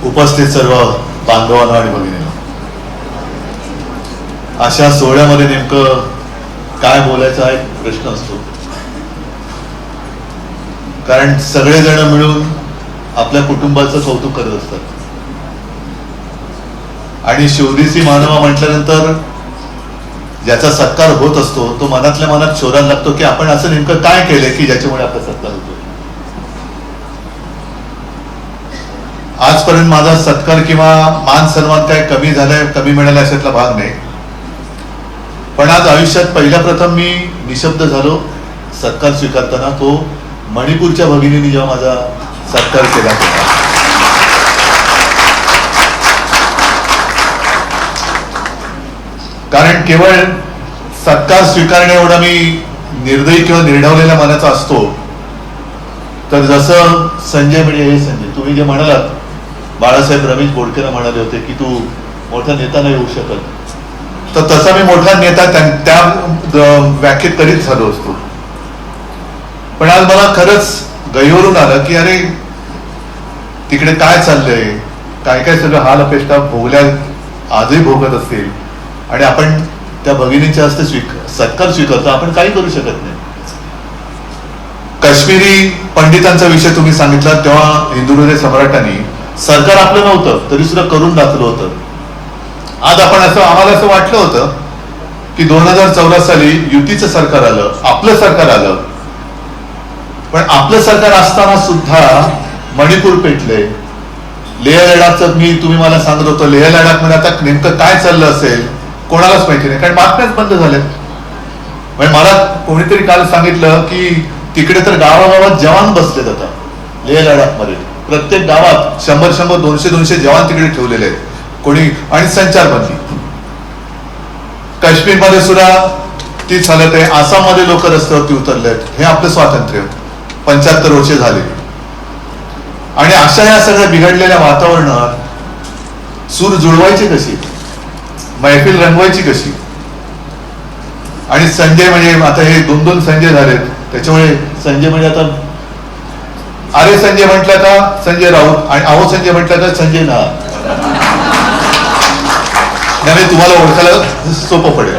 उपस्थित सर्व बांधवांना आणि भगिनींना, अशा सोहळ्यामध्ये नेमकं काय बोलायचा एक प्रश्न असतो. कारण सगळेजण मिळून आपल्या कुटुंबाचं कौतुक करत असतात आणि शिवदेशी मानवा म्हटल्यानंतर ज्याचा सत्कार होत असतो तो मनातल्या मनात शोधायला लागतो की आपण असं नेमकं काय केलंय की ज्याच्यामुळे आपला सत्कार होतो. आजपर्यंत माझा सत्कार किंवा मान सन्मान काय कमी झालाय, कमी मिळाला अशातला भाग नाही. पण आज आयुष्यात पहिल्या प्रथम मी निशब्द झालो सत्कार स्वीकारताना. तो मणिपूरच्या भगिनींनी जेव्हा माझा सत्कार केला होता. कारण केवळ सत्कार स्वीकारणे एवढा मी निर्दयी किंवा निर्ढवलेल्या मनाचा असतो. तर जसं संजय म्हणजे हे संजय तुम्ही जे म्हणालात, बाळासाहेब रमेश बोडकेला म्हणाले होते की तू मोठा नेता नाही होऊ शकत, तर तसा मी मोठा नेता त्या व्याख्येत कधीच झालो असतो. पण आज मला खरंच गहिवरून आलं की अरे तिकडे काय चाललंय, काय काय सगळं हाल अपेष्टा भोगल्या आजही भोगत असतील आणि आपण त्या भगिनीच्या हस्ते सत्कार स्वीकारतो. आपण काही करू शकत नाही. काश्मीरी पंडितांचा विषय तुम्ही सांगितला तेव्हा हिंदू हृदय सम्राटांनी सरकार आपलं नव्हतं तरी सुद्धा करून दाखवलं होतं. आज आपण आम्हाला असं वाटलं होतं की 2014 साली युतीचं सरकार आलं, आपलं सरकार आलं. पण आपलं सरकार असताना सुद्धा मणिपूर पेटले, लेह लडाखचं तुम्ही मला सांगत होतं लेह लडाख मध्ये आता नेमकं काय चाललं असेल कोणालाच माहिती नाही, कारण बातम्याच बंद झाल्यात. म्हणजे मला कोणीतरी काल सांगितलं की तिकडे तर गावागावात जवान बसले जातात लेह लडाख मध्ये. प्रत्येक गावात 100-100, 200-200 जवान तिकडे ठेवलेले आहेत कोणी. आणि संचारबंदी. काश्मीरमध्ये सुद्धा तीच हालत आहे. आसाममध्ये लोक रस्त्यावरती उतरलेत. हे आपलं स्वातंत्र्य 75 वर्षे झाले. आणि अशा या सगळ्या बिघडलेल्या वातावरणात सूर जुळवायची कशी, मैफिल रंगवायची कशी. आणि संजय म्हणजे आता हे 2-2 संजय झालेत. त्याच्यामुळे संजय म्हणजे आता अरे संजय म्हटलं का संजय राऊत आणि अहो संजय म्हटलं का संजय नाळ. त्यामुळे तुम्हाला ओळखायला सोपं पडेल.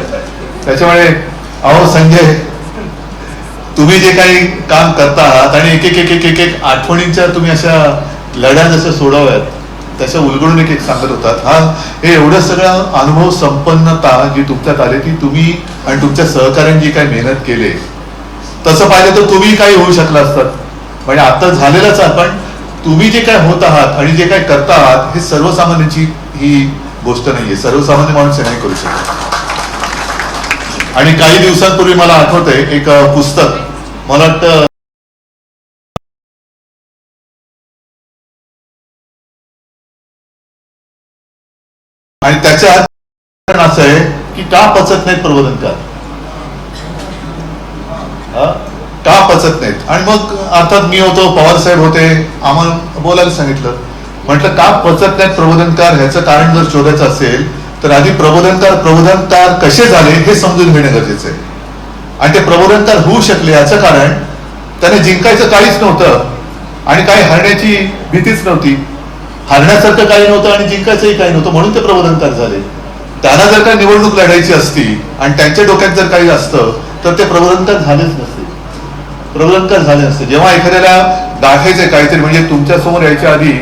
त्याच्यामुळे अहो संजय तुम्ही जे काही काम करता आहात आणि एक आठवणींच्या तुम्ही अशा लढ्या जशा सोडवाव्यात तशा उलगडून एक सांगत होतात. हा हे एवढं सगळं अनुभव संपन्नता जी तुमच्यात आली ती तुम्ही आणि तुमच्या सहकाऱ्यांनी जी काही मेहनत केली तसं पाहिलं तर तुम्ही काही होऊ शकला असतात. म्हणजे आता झालेलंच आहे. पण तुम्ही जे काय होत आहात आणि जे काय करता आहात हे सर्वसामान्यांची ही गोष्ट नाहीये. सर्वसामान्य माणूस नाही करू शकत. आणि काही दिवसांपूर्वी मला आठवतंय एक पुस्तक मला वाटतं आणि त्याच्यात असं आहे की का पचत नाहीत प्रबोधनकार, का पचत नाहीत. आणि मग अर्थात मी होतो, पवार साहेब होते, आम्हाला बोलायला सांगितलं. म्हटलं का पचत नाहीत प्रबोधनकार, ह्याचं कारण जर शोधायचं असेल तर आधी प्रबोधनकार कसे झाले हे समजून घेणे गरजेचं आहे. आणि ते प्रबोधनकार होऊ शकले याचं कारण त्याने जिंकायचं काहीच नव्हतं आणि काही हरण्याची भीतीच नव्हती. हरण्यासारखं काही नव्हतं आणि जिंकायचंही काही नव्हतं म्हणून ते प्रबोधनकार झाले. त्यांना जर काही निवडणूक लढायची असती आणि त्यांच्या डोक्यात जर काही असतं तर ते प्रबोधनकार झालेच नसते. प्रबोधनकार झाले नसते. जेव्हा एखाद्याला दाखायचे काहीतरी, म्हणजे तुमच्या समोर यायच्या आधी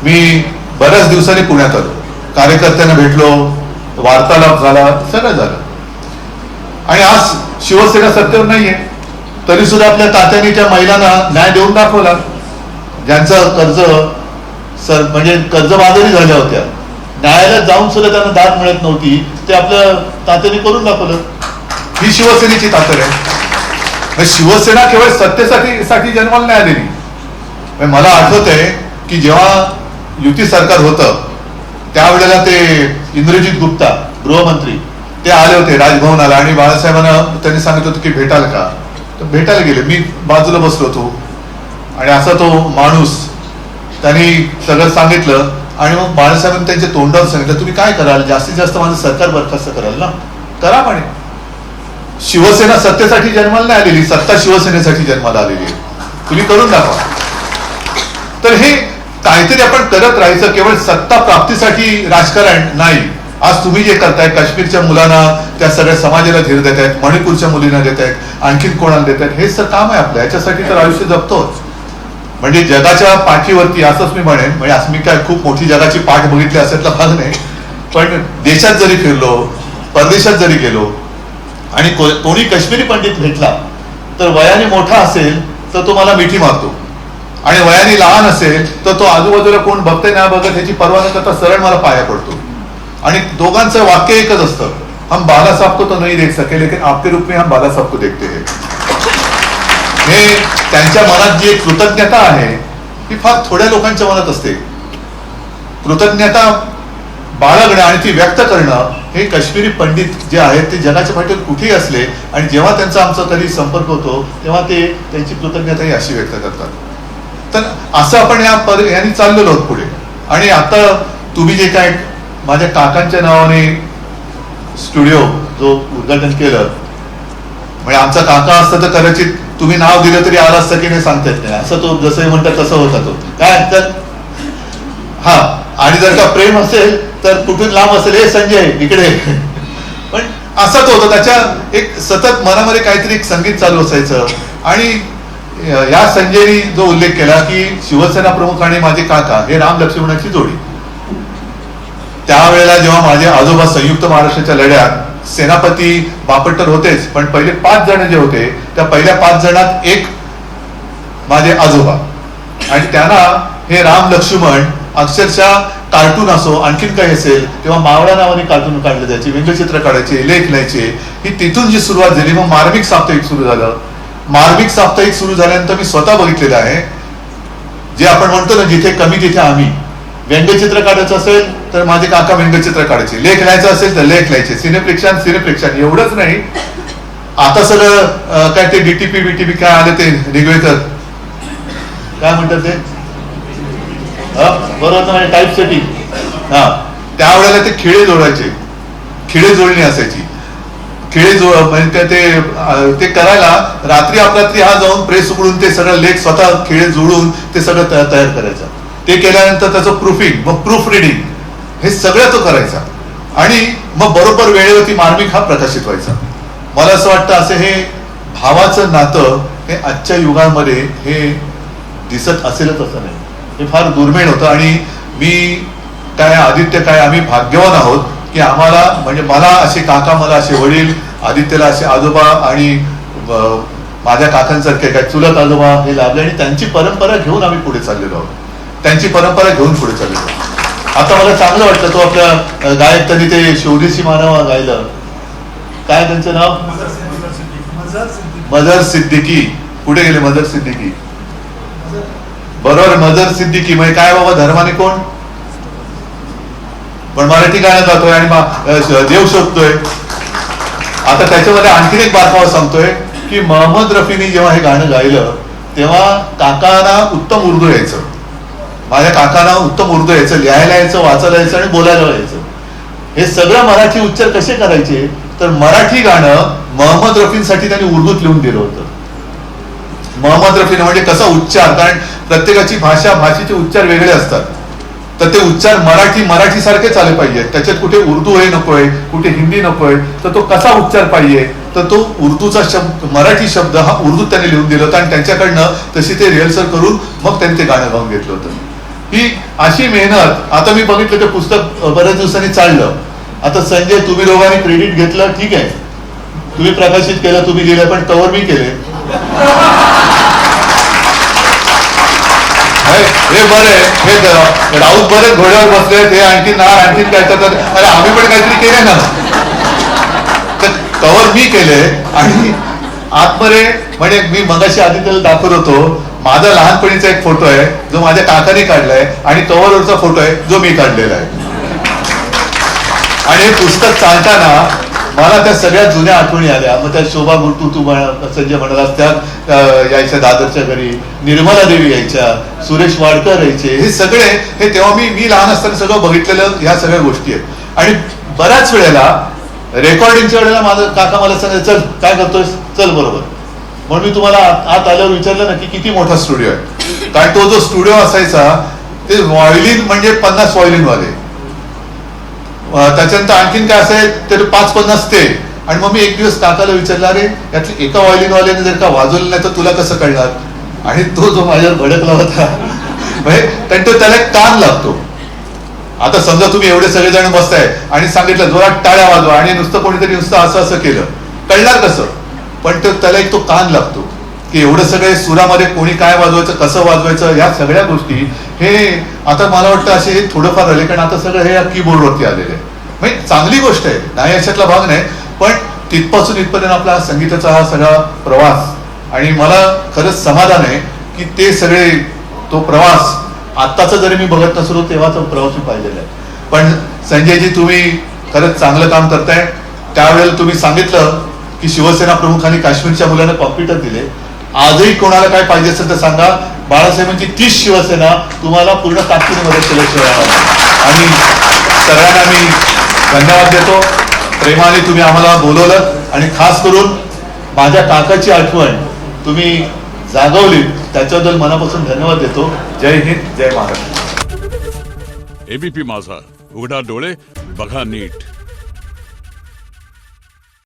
मी बऱ्याच दिवसांनी पुण्यात आलो, कार्यकर्त्यांना भेटलो, वार्तालाप झाला, सगळं झालं. आणि आज शिवसेना सत्तेवर नाहीये तरी सुद्धा आपल्या तात्यांनी त्या महिलांना न्याय देऊन दाखवला. ज्यांचं कर्ज म्हणजे कर्जबाजारी झाल्या होत्या, न्यायालयात जाऊन सुद्धा त्यांना दाद मिळत नव्हती, ते आपल्या तात्यांनी करून दाखवलं. ही शिवसेनेची ताकद आहे. शिवसेना केवळ सत्तेसाठी जन्माला नाही आलेली. मला आठवतंय की जेव्हा युती सरकार होतं त्यावेळेला ते इंद्रजित गुप्ता गृहमंत्री ते आले होते राजभवनाला आणि बाळासाहेबांना त्यांनी सांगितलं होतं की भेटाल का, तर भेटायला गेले. मी बाजूला बसलो होतो आणि असा तो माणूस त्यांनी सगळं सांगितलं आणि मग बाळासाहेबांनी त्यांच्या तोंडावर सांगितलं तुम्ही काय कराल, जास्तीत जास्त माझं सरकार बरखास्त कराल ना, करा. म्हणे शिवसेना सत्तेसाठी जन्माला नाही आलेली, सत्ता शिवसेनेसाठी जन्माला आलेली आहे, तुम्ही करून दाखवा. तर हे काहीतरी आपण करत राहायचं, केवळ सत्ता प्राप्तीसाठी राजकारण नाही. आज तुम्ही जे करताय, काश्मीरच्या मुलांना, त्या सगळ्या समाजाला धीर देत आहेत, मणिपूरच्या मुलींना देत आहेत, आणखीन कोणाला देत आहेत, हेच तर काम आहे आपलं. याच्यासाठी तर आयुष्य जगतोच. म्हणजे जगाच्या पाठीवरती, असंच मी म्हणेन, म्हणजे असं मी काय खूप मोठी जगाची पाठ बघितली असेल भाग नाही, पण देशात जरी फिरलो, परदेशात जरी गेलो आणि कोणी काश्मीरी पंडित भेटला तर वयाने मोठा असेल तर तो मला मिठी मारतो, आणि वयाने लहान असेल तर तो आजूबाजूला कोण बघते ना बघत ह्याची पर्वा न करता सरळ मला पाया पडतो. आणि दोघांचं वाक्य एकच असतं, हम बाला साहब को तो नहीं देख सके लेकिन आपके रूप में हम बाला साहब को देखते हैं. हे त्यांच्या मनात जी एक कृतज्ञता आहे ही फार थोड्या लोकांच्या मनात असते. कृतज्ञता बाळगणं आणि ती व्यक्त करणं हे काश्मीरी पंडित जे आहेत ते जगाच्या पाठीवर कुठेही असले आणि जेव्हा त्यांचा आमचा कधी संपर्क होतो तेव्हा ते त्यांची कृतज्ञता ही अशी व्यक्त करतात. तर असं आपण यांनी चाललेलो आहोत पुढे. आणि आता तुम्ही जे काय माझ्या काकांच्या नावाने स्टुडिओ जो उद्घाटन केलं, म्हणजे आमचा काका असतं तर कदाचित तुम्ही नाव दिलं तरी आलं असतं की नाही सांगता येत नाही. असं तो जसं म्हणतात तसं होता तो काय तर हा. आणि जर का प्रेम असेल तर कुठून लांब असेल, हे संजय इकडे. पण असं तो होतं, त्याच्या एक सतत मनामध्ये काहीतरी एक संगीत चालू असायचं. आणि या संजयनी जो उल्लेख केला की शिवसेना प्रमुख आणि माझे काका हे राम लक्ष्मणाची जोडी, त्यावेळेला जेव्हा माझे आजोबा संयुक्त महाराष्ट्राच्या लढ्यात सेनापती बापट तर होतेच, पण पहिले 5 जण जे होते त्या पहिल्या 5 जणात एक माझे आजोबा, आणि त्यांना हे राम लक्ष्मण अक्षरशः कार्टून असो आणखीन काही असेल तेव्हा मावळा नावाने कार्टून काढले जायचे, व्यंगचित्र काढायचे, लेख लिहायचे. ही तिथून जी सुरुवात झाली. मग मार्मिक साप्ताहिक सुरू झालं. मार्मिक साप्ताहिक सुरू झाल्यानंतर मी स्वतः बघितलेलं आहे, जे आपण म्हणतो ना जिथे कमी तिथे आम्ही. व्यंगचित्र काढायचं असेल तर माझे काका व्यंगचित्र काढायचे, लेख लिहायचं असेल तर लेख लिहायचे, सिनेप्रेक्षण एवढंच नाही. आता सगळं काय ते डीटीपी बीटीपी काय आले ते निगवेकर काय म्हणतात ते बरोबर टाईप सेटिंग, हा त्यावेळेला ते खिळे जोडायचे, खिळे जोडणी असायची. खिळे म्हणजे ते करायला रात्री अपरात्री हा जाऊन प्रेस उघडून ते सगळं लेख स्वतः खिळे जोडून ते सगळं तयार करायचं. ते केल्यानंतर त्याचं प्रूफिंग, मग प्रूफ रिडिंग, हे सगळं तो करायचा. आणि मग बरोबर वेळेवरती मार्मिक हा प्रकाशित व्हायचा. मला असं वाटतं असं हे भावाचं नातं हे आजच्या युगामध्ये हे दिसत असेलच असं नाही, हे फार दुर्मिळ होतं. आणि मी काय आदित्य काय आम्ही भाग्यवान आहोत की आम्हाला म्हणजे मला असे काका, मला असे वडील, आदित्यला असे आजोबा आणि माझ्या काकांसारखे काय चुलत आजोबा हे लाभले. आणि त्यांची परंपरा घेऊन आम्ही पुढे चाललेलो आहोत, त्यांची परंपरा घेऊन पुढे चाललेलो आहोत. आता मला चांगलं वाटतं तो आपल्या गायक त्यांनी ते शोधीशी मानवा गायलं, काय त्यांचं नाव मजर सिद्दीकी. कुठे गेले मजर सिद्दीकी? बरोबर मजर सिद्दीकी. म्हणजे काय बाबा धर्माने कोण, पण मराठी गाणं गातोय आणि देव शोधतोय. आता त्याच्यामध्ये आणखीन एक बारकावा सांगतोय की मोहम्मद रफीने जेव्हा हे गाणं गायलं तेव्हा काकांना उत्तम उर्दू यायचं, माझ्या काकांना उत्तम उर्दू यायचं, लिहायला यायचं, वाचायला यायचं आणि बोलायला यायचं. हे सगळं मराठी उच्चार कसे करायचे तर मराठी गाणं मोहम्मद रफींसाठी त्यांनी उर्दूत लिहून दिलं होतं. मोहम्मद रफीने म्हणजे कसा उच्चार, कारण प्रत्येकाची भाषा, भाषेचे उच्चार वेगळे असतात, तर ते उच्चार मराठी सारखेच आले पाहिजे. त्याच्यात कुठे उर्दू हे नकोय, कुठे हिंदी नकोय, तर तो कसा उच्चार पाहिजे तर तो उर्दूचा शब्द, मराठी शब्द हा उर्दूत त्यांनी लिहून दिला होता. आणि त्यांच्याकडनं तशी ते रिहर्सल करून मग त्यांनी ते गाणं गाऊन घेतलं होतं. ही अशी मेहनत. आता मी बघितलं ते पुस्तक बऱ्याच दिवसांनी चाललं. आता संजय तुम्ही दोघांनी क्रेडिट घेतलं, ठीक आहे, तुम्ही प्रकाशित केलं, तुम्ही दिलं, पण तवर मी केले हे बरे, हे राऊत बरे घोड्यावर बसले, हे आणखी नार आणखीन काय करतात, अरे आम्ही पण काहीतरी केले ना, तर कवर मी केले. आणि आतमध्ये म्हणजे मी मगाशी आदित्यला दाखवत होतो, माझा लहानपणीचा एक फोटो आहे जो माझ्या काकाने काढलाय आणि कव्हरवरचा फोटो आहे जो मी काढलेला आहे. आणि हे पुस्तक चालताना मला त्या सगळ्या जुन्या आठवणी आल्या. मग त्या शोभा गुरतू तू संजय म्हणालास त्या यायच्या दादरच्या घरी, निर्मला देवी यायच्या, सुरेश वाडकर यायचे, हे सगळे हे तेव्हा मी लहान असताना सगळं बघितलेलं ह्या सगळ्या गोष्टी आहेत. आणि बऱ्याच वेळेला रेकॉर्डिंगच्या वेळेला माझा काका मला सांगायचं चल काय करतोय, चल बरोबर. म्हणून मी तुम्हाला आत आल्यावर विचारलं ना की किती मोठा स्टुडिओ आहे, कारण तो जो स्टुडिओ असायचा ते व्हायोलिन म्हणजे 50 व्हायोलिनवाले, त्याच्यानंतर आणखीन काय असेल तर 5-50 ते. आणि मग मी एक दिवस काकाला विचारलं, अरे यातली एका व्हायोलिनवाल्याने जर का वाजवलं नाही तर तुला कसं कळणार? आणि तो जो माझ्यावर भडकला होता म्हणजे त्याला एक कान लागतो. आता समजा तुम्ही एवढे सगळेजण बसताय आणि सांगितलं जोरात टाळ्या वाजवा आणि नुसतं कोणीतरी नुसतं असं असं केलं, कळणार कसं? पण त्याला एक तो कान लागतो की एवढं सगळे सुरामध्ये कोणी काय वाजवायचं, कसं वाजवायचं, या सगळ्या गोष्टी हे आता मला वाटतं असे हे थोडंफार राहिले, कारण आता सगळं हे कीबोर्डवरती आलेलं आहे. म्हणजे चांगली गोष्ट आहे, नाही अशातला भाग नाही, पण तिथपासून इथपर्यंत आपला संगीताचा हा सगळा प्रवास. आणि मला खरंच समाधान आहे की ते सगळे तो प्रवास आत्ताचा जरी मी बघत नसलो तेव्हाचा प्रवास मी पाहिलेला आहे. पण संजयजी तुम्ही खरंच चांगलं काम करताय. त्यावेळेला तुम्ही सांगितलं की शिवसेना प्रमुखांनी काश्मीरच्या मुलांना कॉम्प्युटर दिले. आजही कोणाला काय पाहिजे असेल तर सांगा, बाळासाहेबांची 30 शिवसेना तुम्हाला पूर्ण ताकदीने मदत केल्याशिवाय. आणि सगळ्यांना मी धन्यवाद देतो. प्रेमाने तुम्ही आम्हाला बोलवलं आणि खास करून माझ्या काकाची आठवण तुम्ही जागवली, त्याच्याबद्दल मनापासून धन्यवाद देतो. जय हिंद, जय महाराष्ट्र. एबीपी माझा, उघडा डोळे बघा नीट.